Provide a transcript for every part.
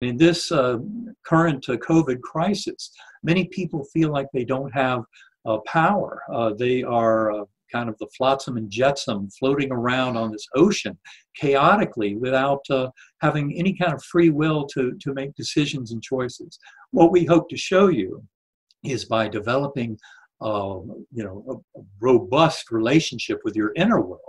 In this current COVID crisis, many people feel like they don't have power. They are kind of the flotsam and jetsam floating around on this ocean chaotically without having any kind of free will to make decisions and choices. What we hope to show you is by developing a robust relationship with your inner world.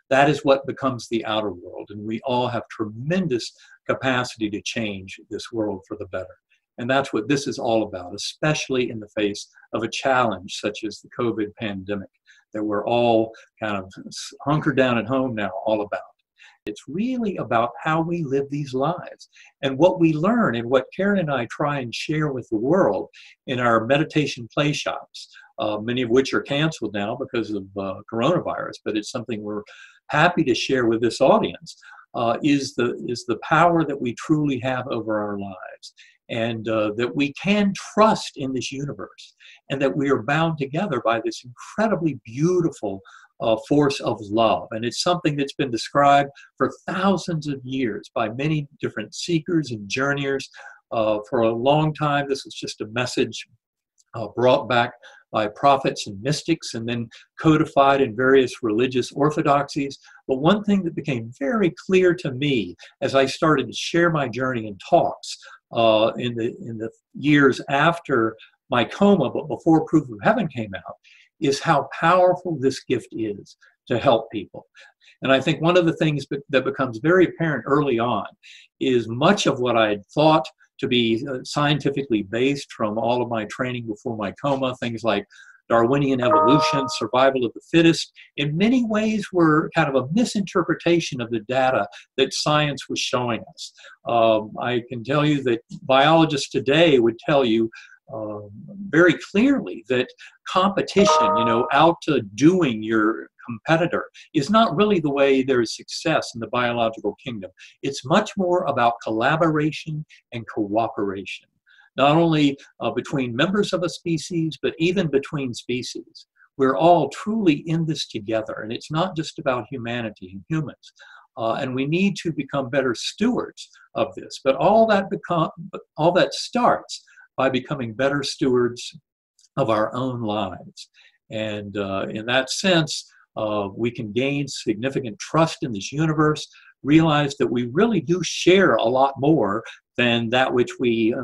That is what becomes the outer world. And we all have tremendous capacity to change this world for the better. And that's what this is all about, especially in the face of a challenge such as the COVID pandemic that we're all kind of hunkered down at home now all about. It's really about how we live these lives and what we learn, and what Karen and I try and share with the world in our meditation play shops, many of which are canceled now because of coronavirus, but it's something we're happy to share with this audience, is the power that we truly have over our lives, and that we can trust in this universe, and that we are bound together by this incredibly beautiful force of love. And it's something that's been described for thousands of years by many different seekers and journeyers. For a long time, this was just a message brought back by prophets and mystics, and then codified in various religious orthodoxies. But one thing that became very clear to me as I started to share my journey in talks in the years after my coma, but before Proof of Heaven came out, is how powerful this gift is to help people. And I think one of the things that becomes very apparent early on is much of what I had thought to be scientifically based from all of my training before my coma, things like Darwinian evolution, survival of the fittest, in many ways were kind of a misinterpretation of the data that science was showing us. I can tell you that biologists today would tell you very clearly that competition, outdoing your competitor, is not really the way there is success in the biological kingdom. It's much more about collaboration and cooperation, not only between members of a species, but even between species. We're all truly in this together, and it's not just about humanity and humans. And we need to become better stewards of this. But all that starts by becoming better stewards of our own lives. And in that sense, we can gain significant trust in this universe, realize that we really do share a lot more than that which we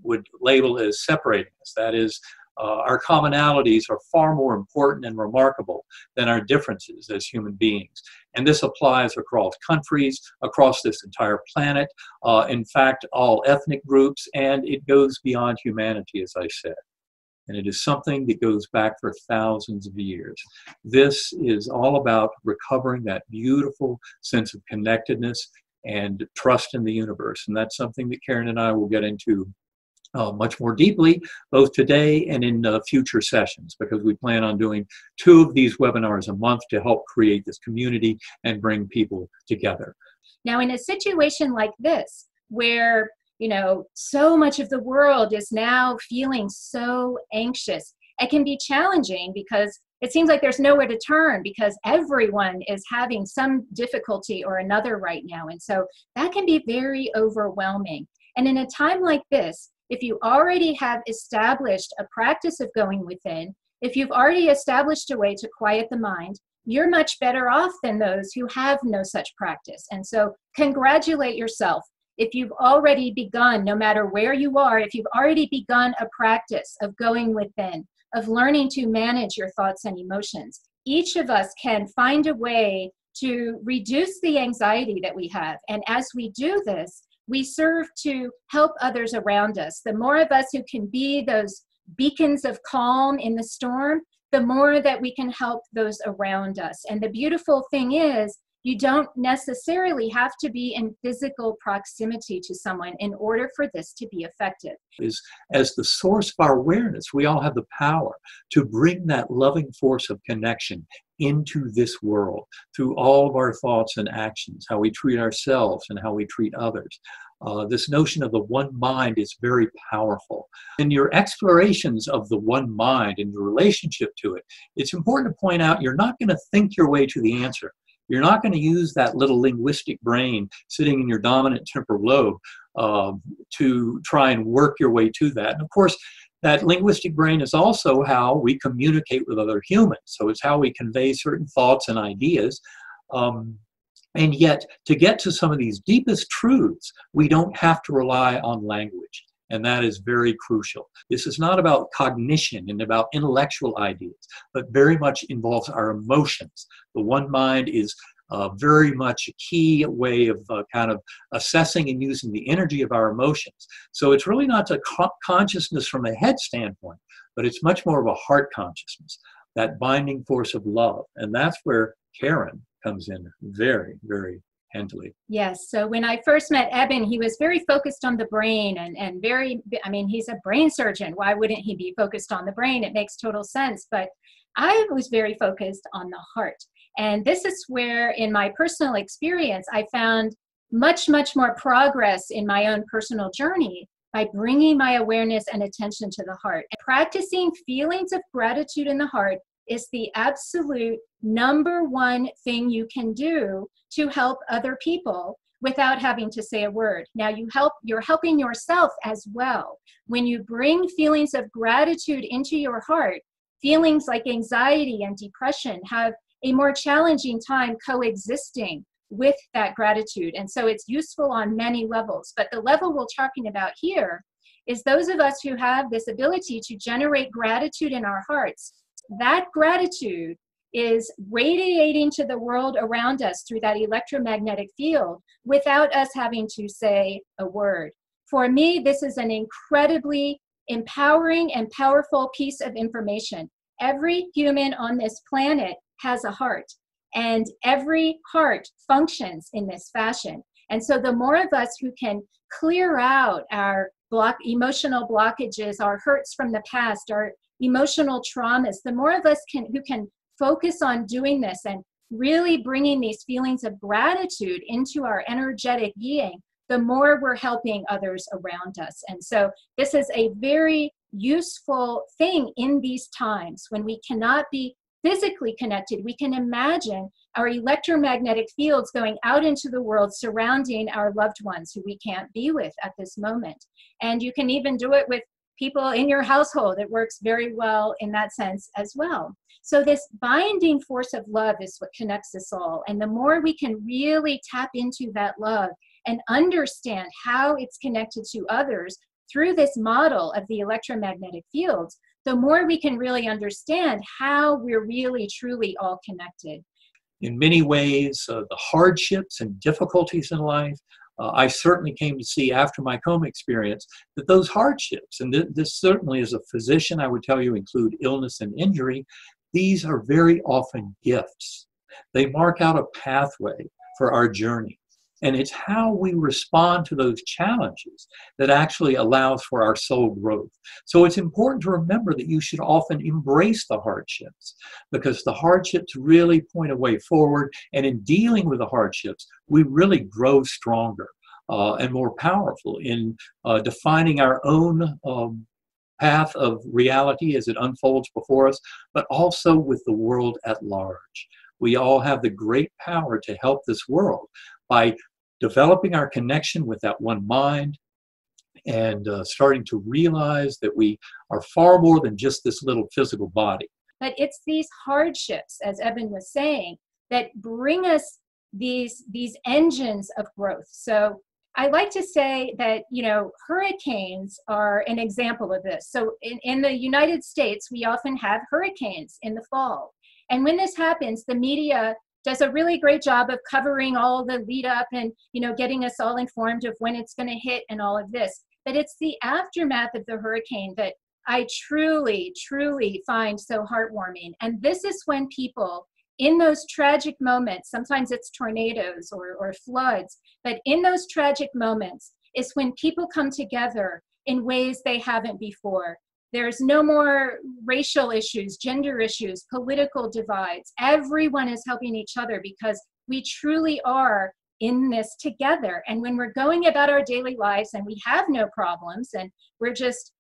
would label as separating us. That is, our commonalities are far more important and remarkable than our differences as human beings. And this applies across countries, across this entire planet, in fact, all ethnic groups, and it goes beyond humanity, as I said. And it is something that goes back for thousands of years. This is all about recovering that beautiful sense of connectedness and trust in the universe. And that's something that Karen and I will get into much more deeply, both today and in future sessions, because we plan on doing 2 of these webinars a month to help create this community and bring people together. Now, in a situation like this, where so much of the world is now feeling so anxious, it can be challenging because it seems like there's nowhere to turn, because everyone is having some difficulty or another right now. And so that can be very overwhelming. And in a time like this, if you already have established a practice of going within, if you've already established a way to quiet the mind, you're much better off than those who have no such practice. And so congratulate yourself. If you've already begun, no matter where you are, if you've already begun a practice of going within, of learning to manage your thoughts and emotions, each of us can find a way to reduce the anxiety that we have. And as we do this, we serve to help others around us. The more of us who can be those beacons of calm in the storm, the more that we can help those around us. And the beautiful thing is, you don't necessarily have to be in physical proximity to someone in order for this to be effective. As the source of our awareness, we all have the power to bring that loving force of connection into this world through all of our thoughts and actions, how we treat ourselves and how we treat others. This notion of the one mind is very powerful. In your explorations of the one mind and your relationship to it, it's important to point out you're not going to think your way to the answer. You're not going to use that little linguistic brain sitting in your dominant temporal lobe to try and work your way to that. And of course, that linguistic brain is also how we communicate with other humans. So it's how we convey certain thoughts and ideas. And yet, to get to some of these deepest truths, we don't have to rely on language. And that is very crucial. This is not about cognition and about intellectual ideas, but very much involves our emotions. The one mind is very much a key way of kind of assessing and using the energy of our emotions. So it's really not a consciousness from a head standpoint, but it's much more of a heart consciousness, that binding force of love. And that's where Karen comes in very, very handily. Yes. So when I first met Eben, he was very focused on the brain and very, I mean, he's a brain surgeon. Why wouldn't he be focused on the brain? It makes total sense. But I was very focused on the heart. And this is where, in my personal experience, I found much, much more progress in my own personal journey by bringing my awareness and attention to the heart. And practicing feelings of gratitude in the heart is the absolute number one thing you can do to help other people without having to say a word. Now you're helping yourself as well. When you bring feelings of gratitude into your heart, feelings like anxiety and depression have a more challenging time coexisting with that gratitude. And so it's useful on many levels. But the level we're talking about here is those of us who have this ability to generate gratitude in our hearts. That gratitude is radiating to the world around us through that electromagnetic field without us having to say a word. For me, this is an incredibly empowering and powerful piece of information. Every human on this planet has a heart, and every heart functions in this fashion. And so the more of us who can clear out our emotional blockages, our hurts from the past, our emotional traumas, the more of us who can focus on doing this and really bringing these feelings of gratitude into our energetic being, the more we're helping others around us. And so this is a very useful thing in these times when we cannot be physically connected. We can imagine our electromagnetic fields going out into the world surrounding our loved ones who we can't be with at this moment. And you can even do it with people in your household. It works very well in that sense as well. So this binding force of love is what connects us all. And the more we can really tap into that love and understand how it's connected to others through this model of the electromagnetic fields, the more we can really understand how we're really, truly all connected. In many ways, the hardships and difficulties in life, I certainly came to see after my coma experience that those hardships, and this certainly as a physician, I would tell you include illness and injury, these are very often gifts. They mark out a pathway for our journey. And it's how we respond to those challenges that actually allows for our soul growth. So it's important to remember that you should often embrace the hardships, because the hardships really point a way forward. And in dealing with the hardships, we really grow stronger and more powerful in defining our own path of reality as it unfolds before us, but also with the world at large. We all have the great power to help this world by developing our connection with that one mind and starting to realize that we are far more than just this little physical body. But it's these hardships, as Eben was saying, that bring us these engines of growth. So I like to say that, hurricanes are an example of this. So in the United States, we often have hurricanes in the fall. And when this happens, the media does a really great job of covering all the lead up and, getting us all informed of when it's going to hit and all of this. But it's the aftermath of the hurricane that I truly, truly find so heartwarming. And this is when people, in those tragic moments, sometimes it's tornadoes or floods, but in those tragic moments is when people come together in ways they haven't before. There's no more racial issues, gender issues, political divides. Everyone is helping each other because we truly are in this together. And when we're going about our daily lives and we have no problems and we're just,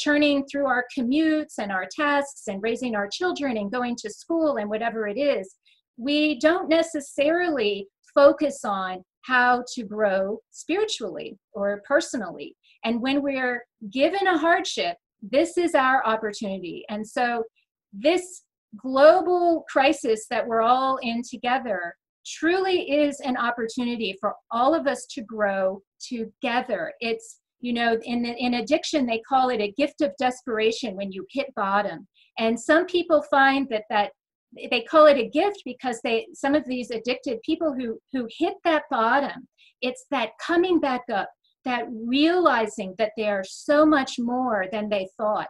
churning through our commutes and our tasks and raising our children and going to school and whatever it is, we don't necessarily focus on how to grow spiritually or personally. And when we're given a hardship, this is our opportunity. And so this global crisis that we're all in together truly is an opportunity for all of us to grow together. It's, you know, in addiction, they call it a gift of desperation when you hit bottom. And some people find that they call it a gift because some of these addicted people who hit that bottom, it's that coming back up, that realizing that they are so much more than they thought.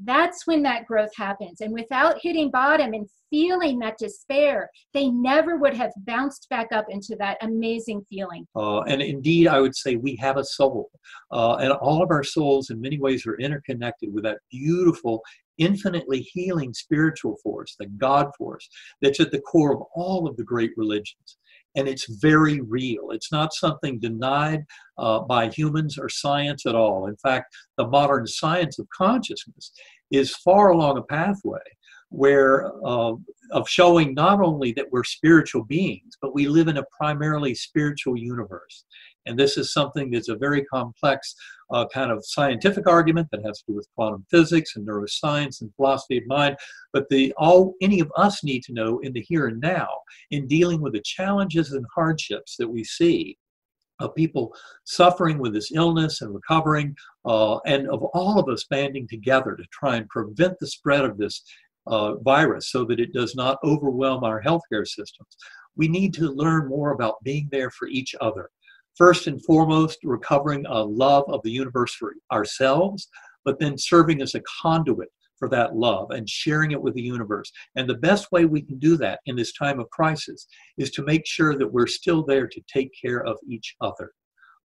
That's when that growth happens. And without hitting bottom and feeling that despair, they never would have bounced back up into that amazing feeling. And indeed, I would say we have a soul. And all of our souls in many ways are interconnected with that beautiful, infinitely healing spiritual force, the God force, that's at the core of all of the great religions. And it's very real. It's not something denied by humans or science at all. In fact, the modern science of consciousness is far along a pathway where of showing not only that we're spiritual beings, but we live in a primarily spiritual universe. And this is something that's a very complex kind of scientific argument that has to do with quantum physics and neuroscience and philosophy of mind. But all any of us need to know in the here and now, in dealing with the challenges and hardships that we see of people suffering with this illness and recovering, and of all of us banding together to try and prevent the spread of this virus so that it does not overwhelm our healthcare systems. We need to learn more about being there for each other. First and foremost, recovering a love of the universe for ourselves, but then serving as a conduit for that love and sharing it with the universe. And the best way we can do that in this time of crisis is to make sure that we're still there to take care of each other,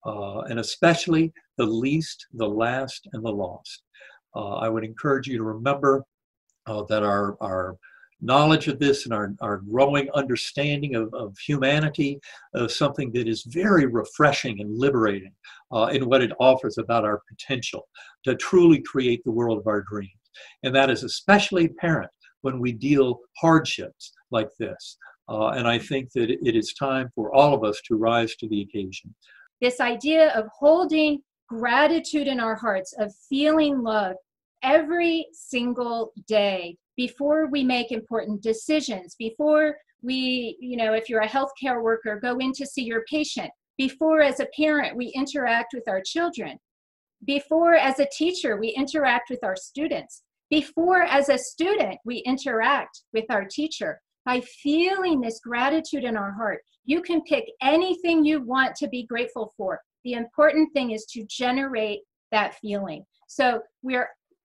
and especially the least, the last, and the lost. I would encourage you to remember that our knowledge of this and our growing understanding of humanity is something that is very refreshing and liberating in what it offers about our potential to truly create the world of our dreams. And that is especially apparent when we deal hardships like this. And I think that it is time for all of us to rise to the occasion. This idea of holding gratitude in our hearts, of feeling love every single day before we make important decisions, before we, if you're a healthcare worker, go in to see your patient, before as a parent we interact with our children, before as a teacher we interact with our students, before as a student we interact with our teacher. By feeling this gratitude in our heart, you can pick anything you want to be grateful for. The important thing is to generate that feeling. So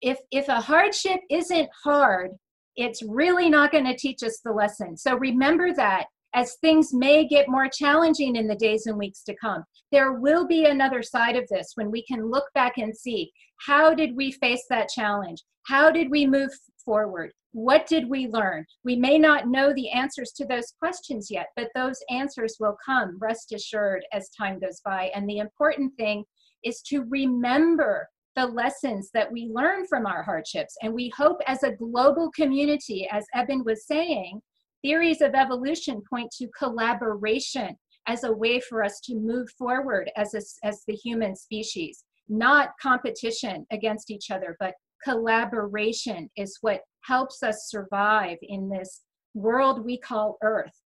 if a hardship isn't hard, it's really not going to teach us the lesson. So remember that as things may get more challenging in the days and weeks to come, there will be another side of this when we can look back and see, how did we face that challenge? How did we move forward? What did we learn? We may not know the answers to those questions yet, but those answers will come, rest assured, as time goes by. And the important thing is to remember the lessons that we learn from our hardships. And we hope as a global community, as Eben was saying, theories of evolution point to collaboration as a way for us to move forward as the human species. Not competition against each other, but collaboration is what helps us survive in this world we call Earth.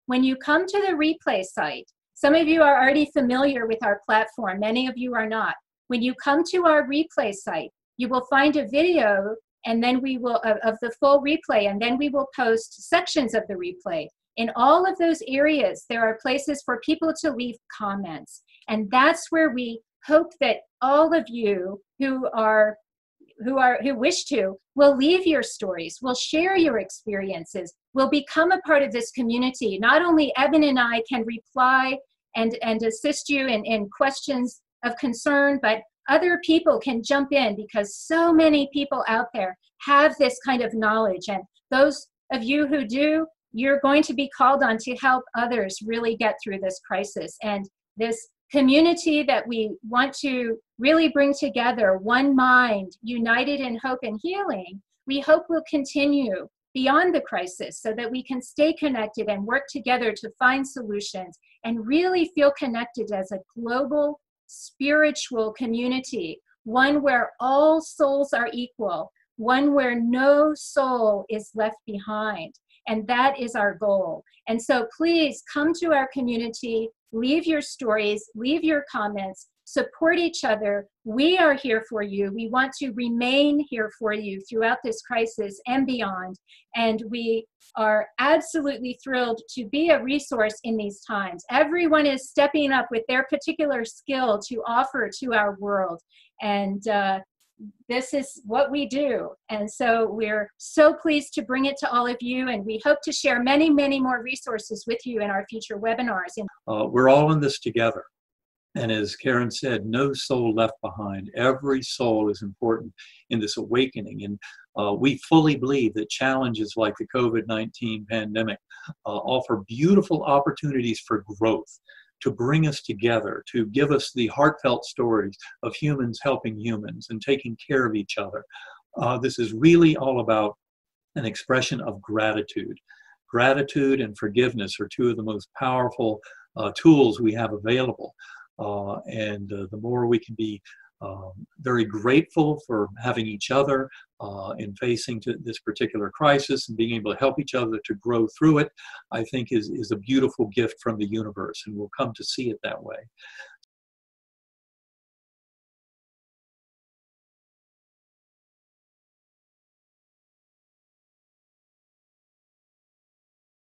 When you come to the replay site, some of you are already familiar with our platform, many of you are not. When you come to our replay site, you will find a video and then we will of the full replay, and then we will post sections of the replay. In all of those areas, there are places for people to leave comments. And that's where we hope that all of you who wish to will leave your stories, will share your experiences, will become a part of this community. Not only Eben and I can reply and assist you in questions of concern, but other people can jump in because so many people out there have this kind of knowledge. And those of you who do, you're going to be called on to help others really get through this crisis. And this community that we want to really bring together, one mind, united in hope and healing, we hope will continue beyond the crisis so that we can stay connected and work together to find solutions and really feel connected as a global spiritual community, one where all souls are equal, one where no soul is left behind. And that is our goal. And so please come to our community, leave your stories, leave your comments, support each other. We are here for you. We want to remain here for you throughout this crisis and beyond. And we are absolutely thrilled to be a resource in these times. Everyone is stepping up with their particular skill to offer to our world. And this is what we do. And so we're so pleased to bring it to all of you. And we hope to share many, many more resources with you in our future webinars. We're all in this together. And as Karen said, no soul left behind. Every soul is important in this awakening. And we fully believe that challenges like the COVID-19 pandemic offer beautiful opportunities for growth, to bring us together, to give us the heartfelt stories of humans helping humans and taking care of each other. This is really all about an expression of gratitude. Gratitude and forgiveness are two of the most powerful tools we have available. And the more we can be very grateful for having each other in facing this particular crisis and being able to help each other to grow through it, I think is a beautiful gift from the universe, and we'll come to see it that way.